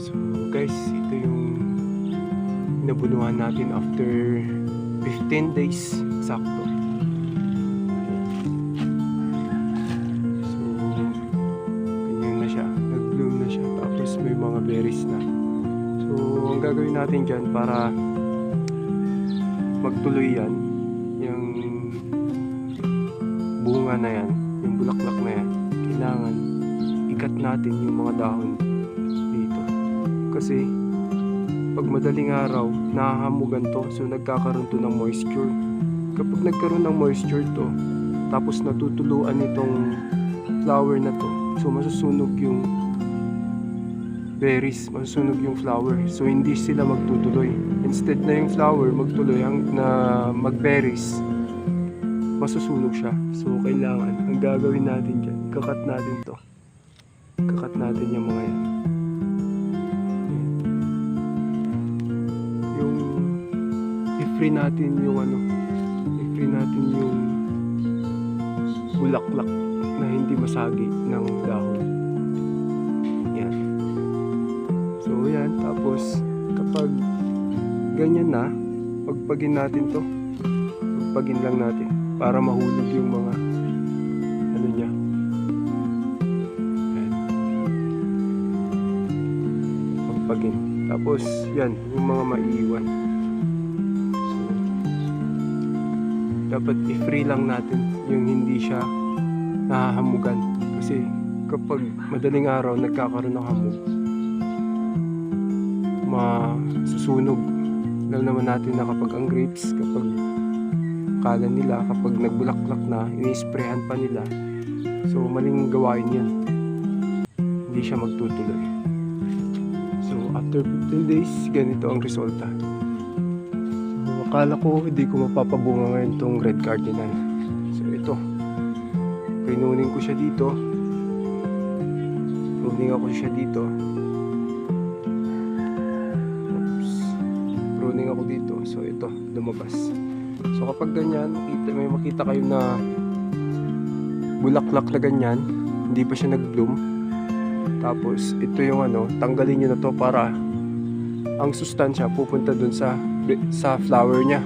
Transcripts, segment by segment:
So guys, ito yung nabunuhan natin after 15 days sakto. So ganyan na siya, nag-bloom na siya, tapos may mga berries na. So ang gagawin natin dyan para magtuloy yan, yung bunga na yan, yung bulaklak na yan, kailangan ikat natin yung mga dahon dito. Kasi pag madaling araw, nahahamugan to, so nagkakaroon to ng moisture. Kapag nagkaroon ng moisture to, tapos natutuluan itong flower na to, so masusunog yung berries, masusunog yung flower, so hindi sila magtutuloy. Instead na yung flower magtuloy na magberries, masusunog siya. So kailangan, ang gagawin natin dyan, kakat natin to, kakat natin yung mga yan. Yung i-free natin yung i-free natin yung bulaklak na hindi masagi ng dahon. Yan. So yan, tapos kapag ganyan na, pagpagin natin to, pagpagin lang natin para mahulog yung mga ano niya. Yan. Pagpagin. Tapos yan, yung mga maiiwan. So dapat i-free lang natin yung hindi siya nahahamugan. Kasi kapag madaling araw nagkakaroon ng hamog, masusunog. Alam naman natin na kapag ang grapes, kapag kala nila, kapag nagbulaklak na, ini-sprayhan pa nila, so maling gawain yan, hindi siya magtutuloy. So after 15 days, ganito ang resulta. So akala ko hindi ko mapapabunga ngayon itong red cardinal. So ito, pinuning ko siya dito, pruning ako siya dito, pruning ako dito. So ito, lumabas. So kapag ganyan, may makita kayo na bulaklak na ganyan, hindi pa siya nag-bloom, tapos ito yung tanggalin nyo na to para ang sustansya pupunta dun sa flower nya.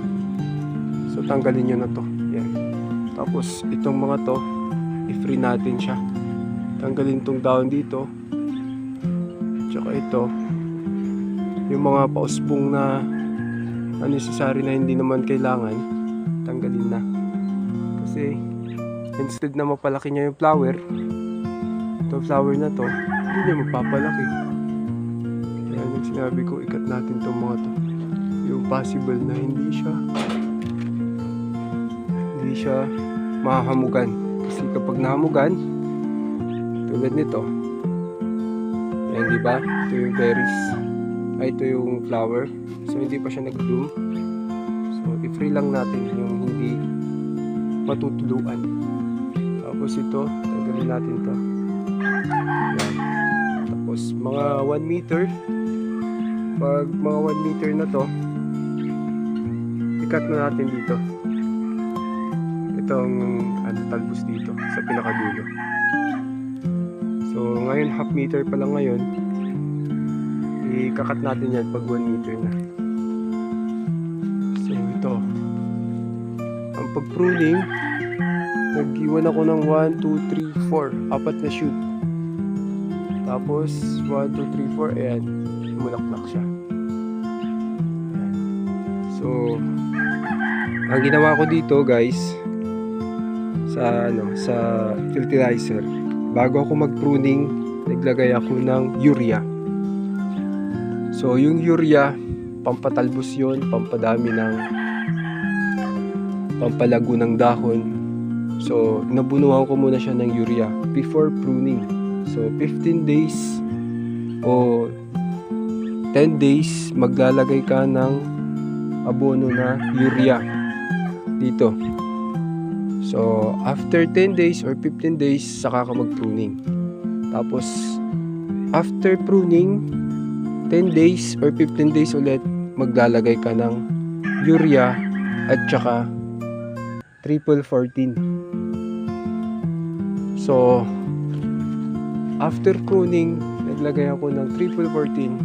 So tanggalin nyo na to. Yan. Tapos itong mga to, i-free natin siya. Tanggalin tong dahon dito, tsaka ito, yung mga pausbong na unnecessary na hindi naman kailangan, tanggalin na. Kasi instead na mapalaki niya yung flower, itong flower na to, hindi niya mapapalaki. Kaya yung sinabi ko, ikat natin itong mga to, yung possible na hindi siya mahahamugan. Kasi kapag nahamugan, tulad nito, yan, diba? Ito yung berries, ito yung flower, so hindi pa siya nag-bloom. So i-free lang natin yung hindi matutuluan. Tapos ito, tanggalin natin to. Yan. Tapos mga 1 meter, pag mga 1 meter na to, ikat na natin dito itong talbos dito sa pinakadulo. So ngayon half meter pa lang ngayon, ikakat natin yan pag 1 meter na. So ito, ang pag-pruning, nag-iwan ako ng 1, 2, 3, 4, apat na shoot. Tapos 1, 2, 3, 4, ayan, mulaklak siya. Ayan. So ang ginawa ko dito guys, sa fertilizer, bago ako mag-pruning, naglagay ako ng urea. So yung urea, pampatalbos yun, pampadami ng pampalago ng dahon. So nabunuhan ko muna siya ng urea before pruning. So 15 days o 10 days maglalagay ka ng abono na urea dito. So after 10 days or 15 days, saka ka mag-pruning. Tapos after pruning, 10 days or 15 days ulit, maglalagay ka ng urea at saka triple 14. So after pruning, naglagay ako ng triple 14.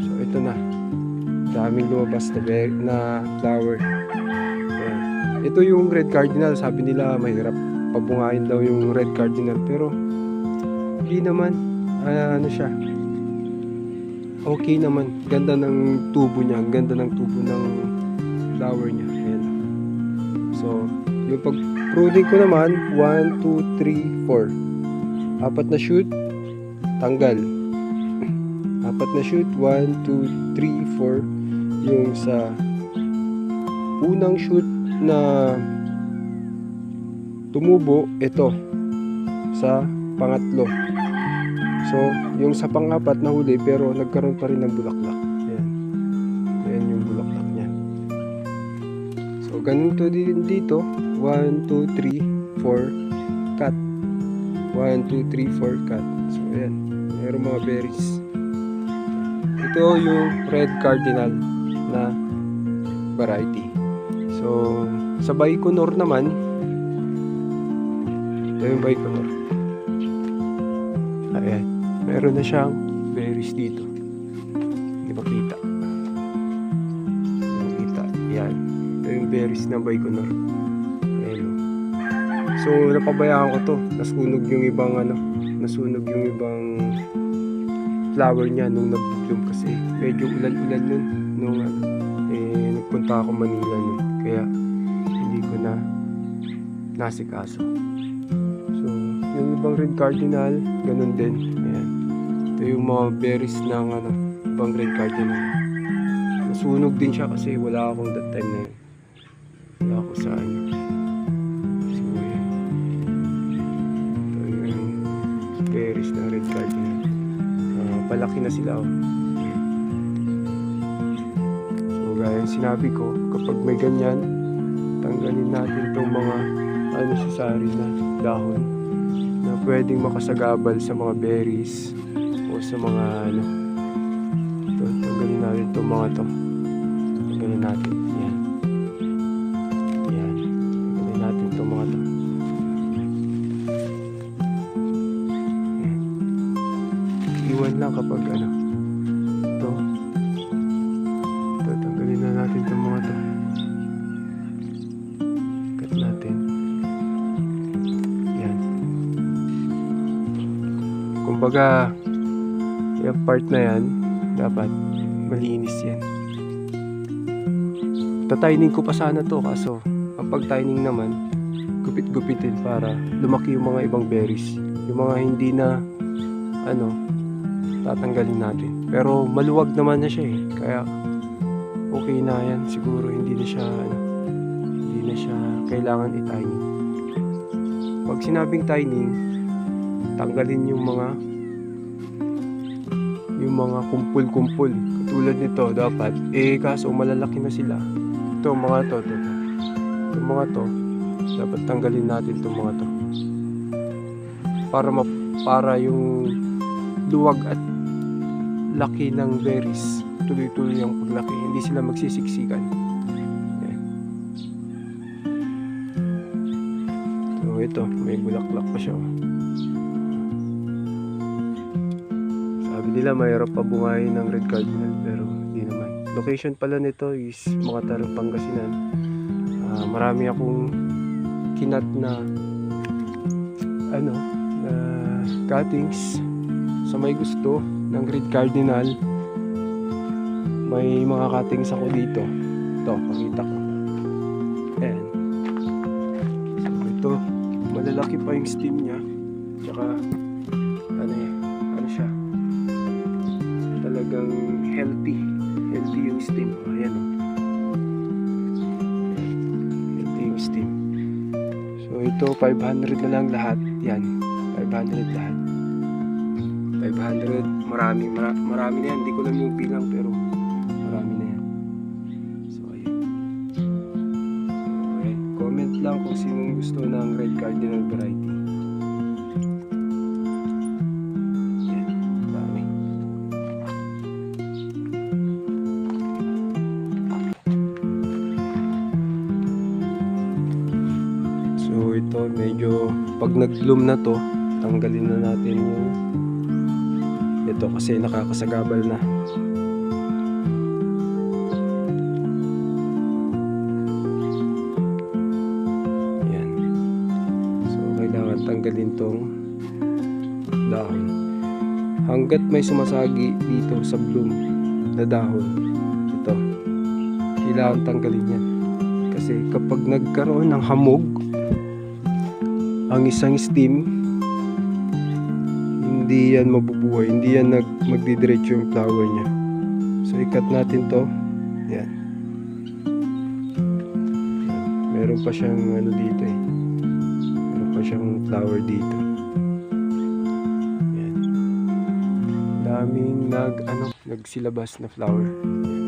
So ito na, daming lumabas na flower. Ayan. Ito yung red cardinal, sabi nila mahirap pabungayin daw yung red cardinal, pero hindi naman. Ano siya, okay naman, ganda ng tubo niya, ganda ng tubo ng flower niya. Ayan. So yung pag-pruning ko naman, 1, 2, 3, 4, apat na shoot, tanggal. Apat na shoot, 1, 2, 3, 4. Yung sa unang shoot na tumubo, ito sa pangatlo. So yung sa pang-apat na huli, pero nagkaroon pa rin ng bulaklak. Ayan. Ayan yung bulaklak niya. So ganun to din dito, 1, 2, 3, 4, cut. 1, 2, 3, 4, cut. So ayan, meron mga berries. Ito yung red cardinal na variety. So sa Baikonur naman, ito yung Baikonur. Ayan, meron na siyang berries dito. Hindi makita. Hindi makita. Ayan, ito yung berries ng Baikonur. Ayan. So napabayaan ko to, nasunog yung ibang nasunog yung ibang flower niya nung nag-bloom, kasi medyo ulan-ulan nun nung nagpunta ako Manila nun, kaya hindi ko na nasikaso. So yung ibang red cardinal ganun din. Ayan, ito yung mga berries ng ibang red cardinal. Nasunog din siya kasi wala akong that time na yun, wala ako sa So ayan, ito yung berries ng red cardinal. Palaki na sila. So gaya yung sinabi ko, kapag may ganyan, tanggalin natin itong mga sari na dahon na pwedeng makasagabal sa mga berries o sa mga ito, tanggalin natin itong mga to. Tanggalin natin. Yan. Yan. Tanggalin natin itong mga to. Iwan lang kapag ito, tanggalin na natin itong mga to. Cut natin. Yan. Kumbaga yung part na yan dapat malinis yan. Tatining ko pa sana to, kaso kapag tining naman, gupit-gupitin para lumaki yung mga ibang berries, yung mga hindi na tatanggalin natin. Pero maluwag naman na siya kaya okay na yan siguro. Hindi na siya kailangan i-tining. Pag sinabing tining, tanggalin yung mga kumpul-kumpul katulad nito dapat, kaso malalaki na sila. Ito mga to itong mga to dapat tanggalin natin itong mga to para yung luwag at laki ng berries tuloy-tuloy ang paglaki, hindi sila magsisiksikan. Ayan. So ito, may bulaklak pa siya. Sabi nila mayroon pa bungayin ng red cardinal, pero hindi naman. Location pala nito is Makatarong, Pangasinan. Marami akong kinat na cuttings. Sa may gusto ng red cardinal, may mga cuttings ako dito. Ito, pakita ko. Ayan. So ito, malalaki pa yung stem niya. Tsaka ano siya, talagang healthy yung stem. Ayan o, healthy yung stem. So ito 500 na lang lahat. Yan, 500 lahat. 500, marami na yan. Hindi ko lang yung bilang, pero marami na yan. So ayan. Comment lang kung sinong gusto ng red cardinal variety. Ayan, dami. So ito medyo pag nag-bloom na to, tanggalin na natin yung to kasi nakakasagabal na. Yan. So kailangan tanggalin tong dahon. Hanggat may sumasagi dito sa bloom na dahon, ito, kailangan tanggalin yan. Kasi kapag nagkaroon ng hamog ang isang stem, hindi yan mabubuhay, hindi yan magdidiretso yung flower niya. So ikat natin to. Yan. Meron pa siyang ano dito eh. Meron pa siyang flower dito. Yan. Daming nagsilabas na flower. Yan.